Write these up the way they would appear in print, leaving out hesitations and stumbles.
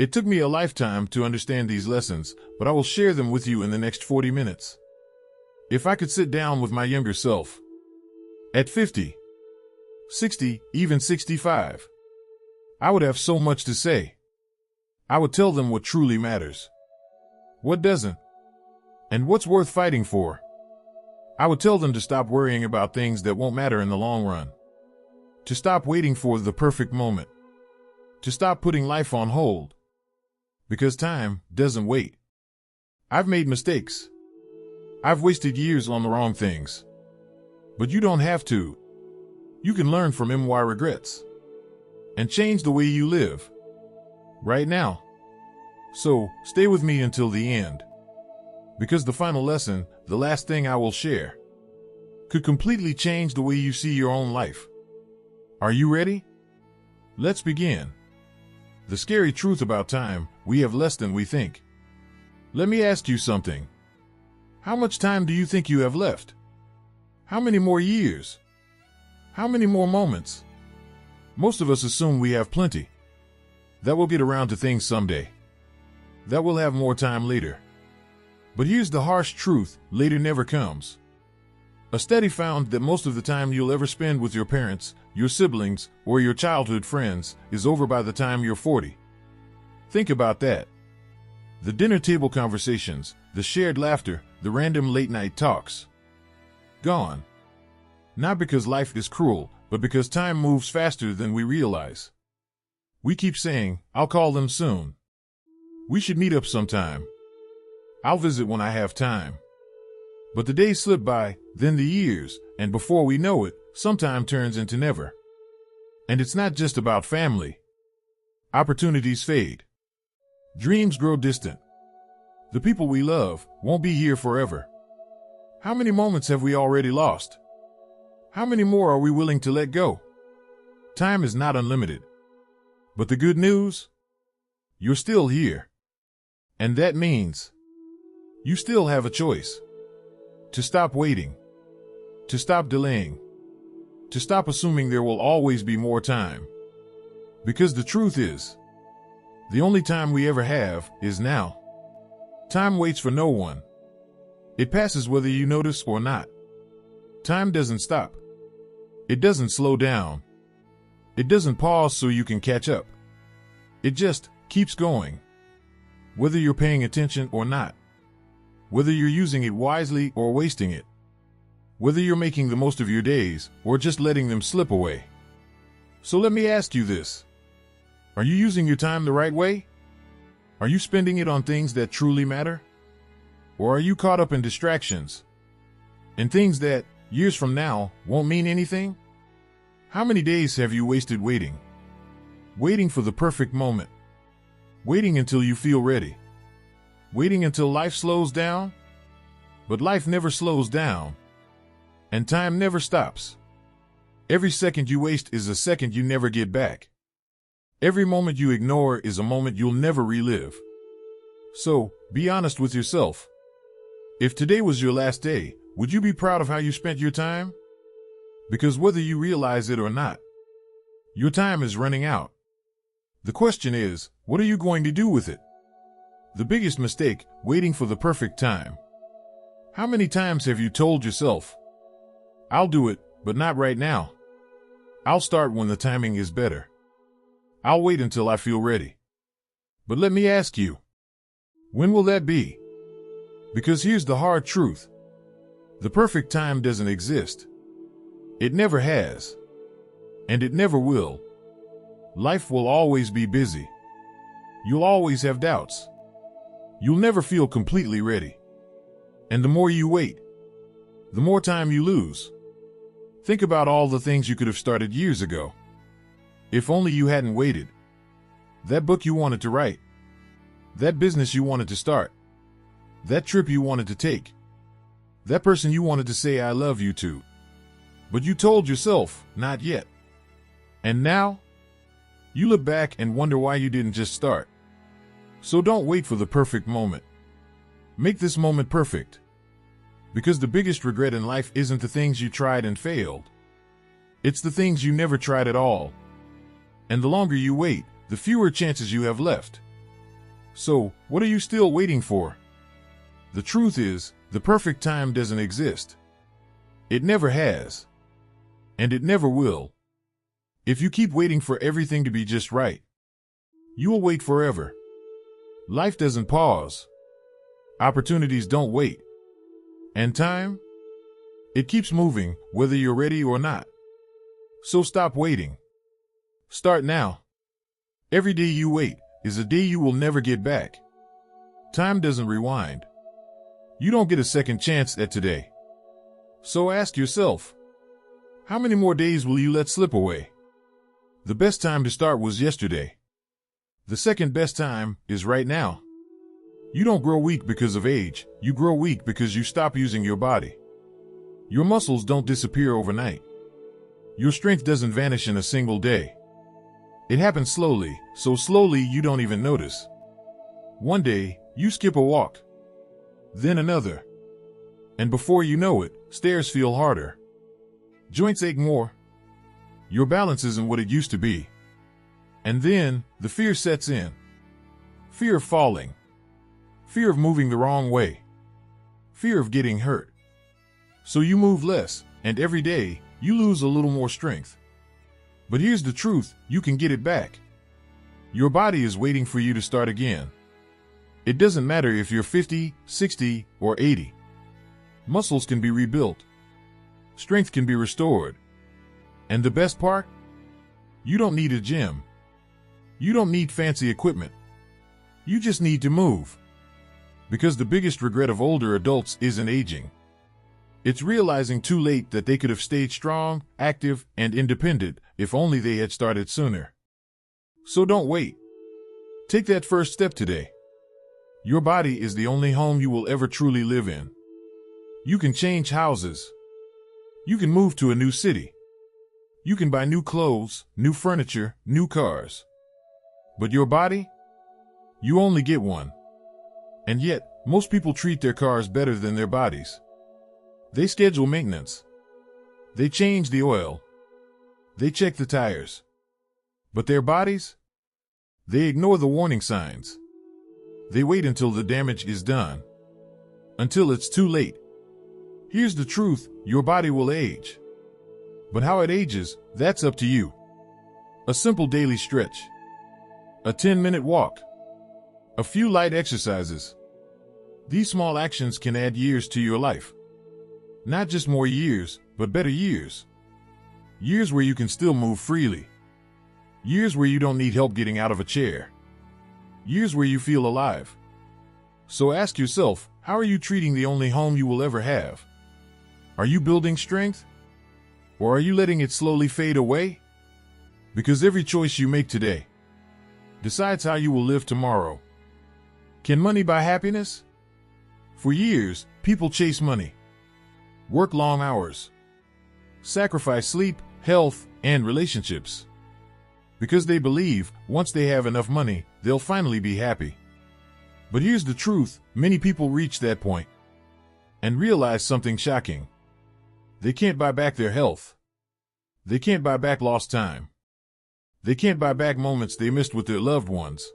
It took me a lifetime to understand these lessons, but I will share them with you in the next 40 minutes. If I could sit down with my younger self at 50, 60, even 65, I would have so much to say. I would tell them what truly matters, what doesn't, and what's worth fighting for. I would tell them to stop worrying about things that won't matter in the long run, to stop waiting for the perfect moment, to stop putting life on hold, because time doesn't wait. I've made mistakes. I've wasted years on the wrong things. But you don't have to. You can learn from my regrets and change the way you live right now. So stay with me until the end, because the final lesson, the last thing I will share, could completely change the way you see your own life. Are you ready? Let's begin. The scary truth about time: we have less than we think. Let me ask you something. How much time do you think you have left? How many more years? How many more moments? Most of us assume we have plenty, that we'll get around to things someday, that we'll have more time later. But here's the harsh truth: later never comes. A study found that most of the time you'll ever spend with your parents, your siblings, or your childhood friends is over by the time you're 40. Think about that. The dinner table conversations, the shared laughter, the random late-night talks. Gone. Not because life is cruel, but because time moves faster than we realize. We keep saying, "I'll call them soon. We should meet up sometime. I'll visit when I have time." But the days slip by, then the years, and before we know it, sometime turns into never. And it's not just about family. Opportunities fade. Dreams grow distant. The people we love won't be here forever. How many moments have we already lost? How many more are we willing to let go? Time is not unlimited. But the good news? You're still here. And that means you still have a choice. To stop waiting. To stop delaying. To stop assuming there will always be more time. Because the truth is, the only time we ever have is now. Time waits for no one. It passes whether you notice or not. Time doesn't stop. It doesn't slow down. It doesn't pause so you can catch up. It just keeps going. Whether you're paying attention or not. Whether you're using it wisely or wasting it. Whether you're making the most of your days or just letting them slip away. So let me ask you this. Are you using your time the right way? Are you spending it on things that truly matter? Or are you caught up in distractions? In things that, years from now, won't mean anything? How many days have you wasted waiting? Waiting for the perfect moment. Waiting until you feel ready. Waiting until life slows down? But life never slows down. And time never stops. Every second you waste is a second you never get back. Every moment you ignore is a moment you'll never relive. So, be honest with yourself. If today was your last day, would you be proud of how you spent your time? Because whether you realize it or not, your time is running out. The question is, what are you going to do with it? The biggest mistake: waiting for the perfect time. How many times have you told yourself, "I'll do it, but not right now. I'll start when the timing is better. I'll wait until I feel ready." But let me ask you, when will that be? Because here's the hard truth. The perfect time doesn't exist. It never has. And it never will. Life will always be busy. You'll always have doubts. You'll never feel completely ready. And the more you wait, the more time you lose. Think about all the things you could have started years ago. If only you hadn't waited. That book you wanted to write. That business you wanted to start. That trip you wanted to take. That person you wanted to say "I love you" to. But you told yourself, "Not yet." And now, you look back and wonder why you didn't just start. So don't wait for the perfect moment. Make this moment perfect. Because the biggest regret in life isn't the things you tried and failed. It's the things you never tried at all. And the longer you wait, the fewer chances you have left. So, what are you still waiting for? The truth is, the perfect time doesn't exist. It never has. And it never will. If you keep waiting for everything to be just right, you will wait forever. Life doesn't pause. Opportunities don't wait. And time? It keeps moving, whether you're ready or not. So stop waiting. Start now. Every day you wait is a day you will never get back. Time doesn't rewind. You don't get a second chance at today. So ask yourself, how many more days will you let slip away? The best time to start was yesterday. The second best time is right now. You don't grow weak because of age. You grow weak because you stop using your body. Your muscles don't disappear overnight. Your strength doesn't vanish in a single day. It happens slowly, so slowly you don't even notice. One day, you skip a walk. Then another. And before you know it, stairs feel harder. Joints ache more. Your balance isn't what it used to be. And then, the fear sets in. Fear of falling. Fear of moving the wrong way. Fear of getting hurt. So you move less, and every day, you lose a little more strength. But here's the truth, you can get it back. Your body is waiting for you to start again. It doesn't matter if you're 50, 60, or 80. Muscles can be rebuilt. Strength can be restored. And the best part? You don't need a gym. You don't need fancy equipment. You just need to move. Because the biggest regret of older adults isn't aging. It's realizing too late that they could have stayed strong, active, and independent if only they had started sooner. So don't wait. Take that first step today. Your body is the only home you will ever truly live in. You can change houses. You can move to a new city. You can buy new clothes, new furniture, new cars. But your body? You only get one. And yet, most people treat their cars better than their bodies. They schedule maintenance. They change the oil. They check the tires. But their bodies? They ignore the warning signs. They wait until the damage is done. Until it's too late. Here's the truth, your body will age. But how it ages, that's up to you. A simple daily stretch. A 10-minute walk. A few light exercises. These small actions can add years to your life. Not just more years, but better years. Years where you can still move freely. Years where you don't need help getting out of a chair. Years where you feel alive. So ask yourself, how are you treating the only home you will ever have? Are you building strength? Or are you letting it slowly fade away? Because every choice you make today decides how you will live tomorrow. Can money buy happiness? For years, people chase money. Work long hours. Sacrifice sleep, health, and relationships. Because they believe, once they have enough money, they'll finally be happy. But here's the truth, many people reach that point and realize something shocking. They can't buy back their health. They can't buy back lost time. They can't buy back moments they missed with their loved ones.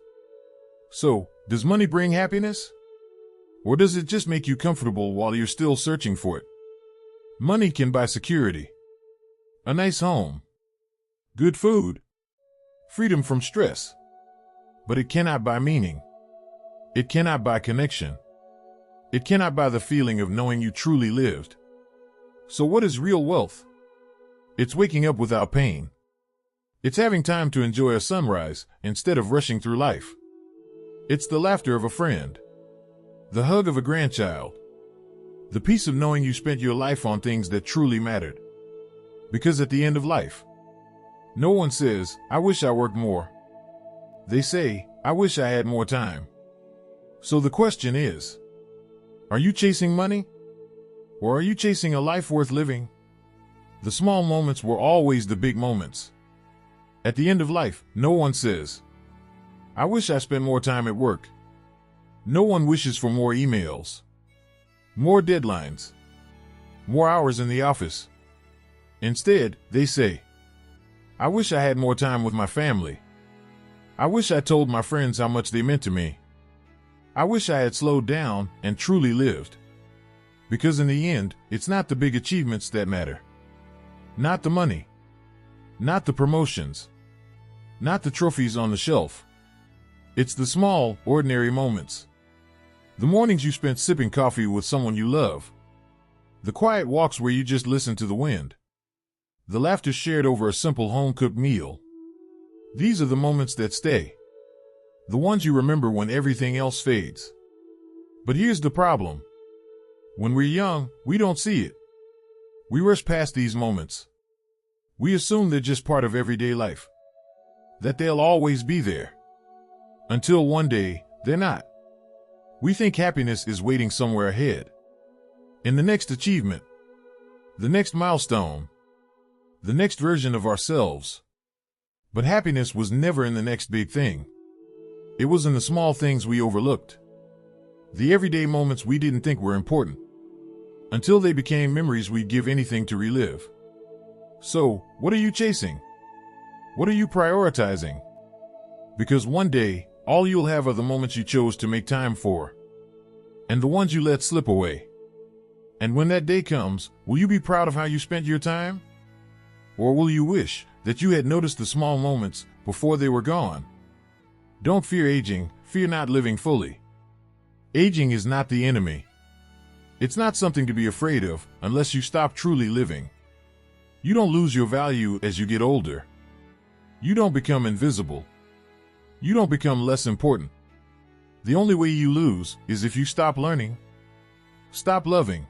So, does money bring happiness? Or does it just make you comfortable while you're still searching for it? Money can buy security. A nice home. Good food. Freedom from stress. But it cannot buy meaning. It cannot buy connection. It cannot buy the feeling of knowing you truly lived. So what is real wealth? It's waking up without pain. It's having time to enjoy a sunrise instead of rushing through life. It's the laughter of a friend. The hug of a grandchild. The peace of knowing you spent your life on things that truly mattered. Because at the end of life, no one says, I wish I worked more. They say, I wish I had more time. So the question is, are you chasing money? Or are you chasing a life worth living? The small moments were always the big moments. At the end of life, no one says, I wish I spent more time at work. No one wishes for more emails, more deadlines, more hours in the office. Instead, they say, I wish I had more time with my family. I wish I told my friends how much they meant to me. I wish I had slowed down and truly lived. Because in the end, it's not the big achievements that matter. Not the money. Not the promotions. Not the trophies on the shelf. It's the small, ordinary moments. The mornings you spent sipping coffee with someone you love. The quiet walks where you just listen to the wind. The laughter shared over a simple home-cooked meal. These are the moments that stay. The ones you remember when everything else fades. But here's the problem. When we're young, we don't see it. We rush past these moments. We assume they're just part of everyday life. That they'll always be there. Until one day, they're not. We think happiness is waiting somewhere ahead. In the next achievement. The next milestone. The next version of ourselves. But happiness was never in the next big thing. It was in the small things we overlooked. The everyday moments we didn't think were important. Until they became memories we'd give anything to relive. So, what are you chasing? What are you prioritizing? Because one day, all you'll have are the moments you chose to make time for. And the ones you let slip away. And when that day comes, will you be proud of how you spent your time? Or will you wish that you had noticed the small moments before they were gone? Don't fear aging, fear not living fully. Aging is not the enemy. It's not something to be afraid of unless you stop truly living. You don't lose your value as you get older. You don't become invisible. You don't become less important. The only way you lose is if you stop learning, stop loving,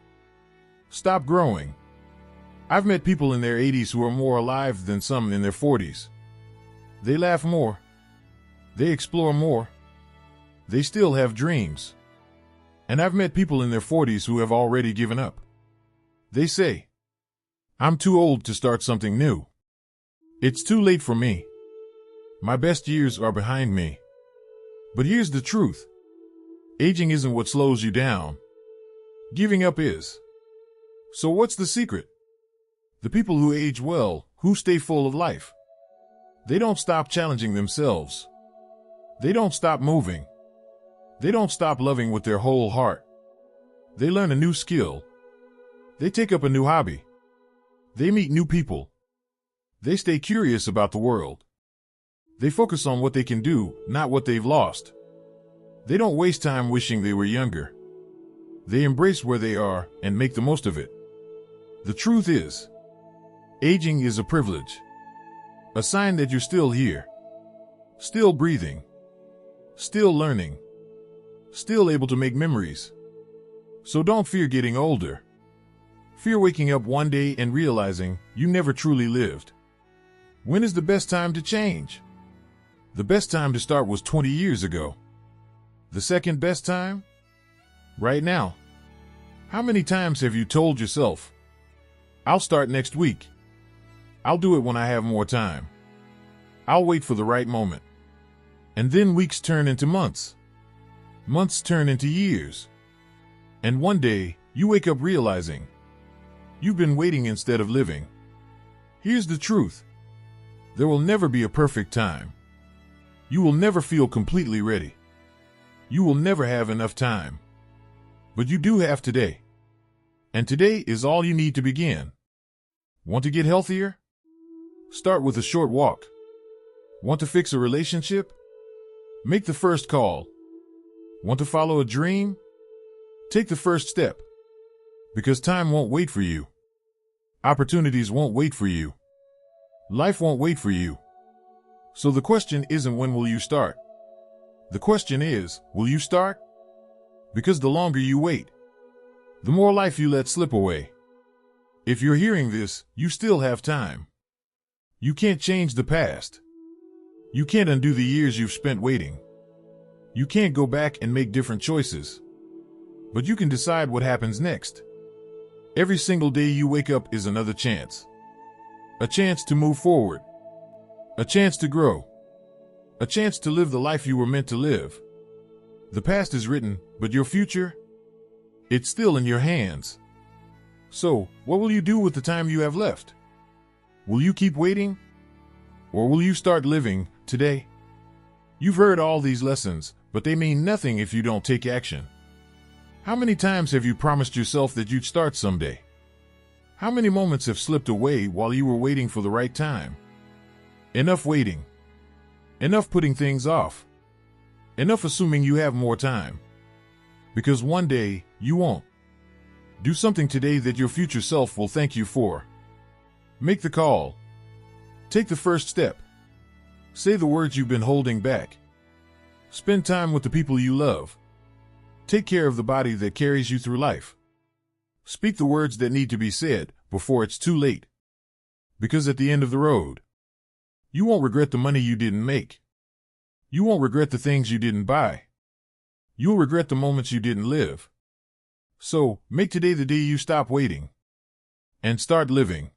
stop growing. I've met people in their 80s who are more alive than some in their 40s. They laugh more. They explore more. They still have dreams. And I've met people in their 40s who have already given up. They say, I'm too old to start something new. It's too late for me. My best years are behind me. But here's the truth. Aging isn't what slows you down. Giving up is. So what's the secret? The people who age well, who stay full of life. They don't stop challenging themselves. They don't stop moving. They don't stop loving with their whole heart. They learn a new skill. They take up a new hobby. They meet new people. They stay curious about the world. They focus on what they can do, not what they've lost. They don't waste time wishing they were younger. They embrace where they are and make the most of it. The truth is, aging is a privilege. A sign that you're still here. Still breathing. Still learning. Still able to make memories. So don't fear getting older. Fear waking up one day and realizing you never truly lived. When is the best time to change? The best time to start was 20 years ago. The second best time? Right now. How many times have you told yourself, I'll start next week. I'll do it when I have more time. I'll wait for the right moment. And then weeks turn into months. Months turn into years. And one day, you wake up realizing you've been waiting instead of living. Here's the truth. There will never be a perfect time. You will never feel completely ready. You will never have enough time. But you do have today. And today is all you need to begin. Want to get healthier? Start with a short walk. Want to fix a relationship? Make the first call. Want to follow a dream? Take the first step. Because time won't wait for you. Opportunities won't wait for you. Life won't wait for you. So the question isn't when will you start? The question is, will you start? Because the longer you wait, the more life you let slip away. If you're hearing this, you still have time. You can't change the past. You can't undo the years you've spent waiting. You can't go back and make different choices. But you can decide what happens next. Every single day you wake up is another chance. A chance to move forward. A chance to grow. A chance to live the life you were meant to live. The past is written, but your future? It's still in your hands. So, what will you do with the time you have left? Will you keep waiting? Or will you start living today? You've heard all these lessons, but they mean nothing if you don't take action. How many times have you promised yourself that you'd start someday? How many moments have slipped away while you were waiting for the right time? Enough waiting. Enough putting things off. Enough assuming you have more time. Because one day, you won't. Do something today that your future self will thank you for. Make the call. Take the first step. Say the words you've been holding back. Spend time with the people you love. Take care of the body that carries you through life. Speak the words that need to be said before it's too late. Because at the end of the road, you won't regret the money you didn't make. You won't regret the things you didn't buy. You'll regret the moments you didn't live. So, make today the day you stop waiting and start living.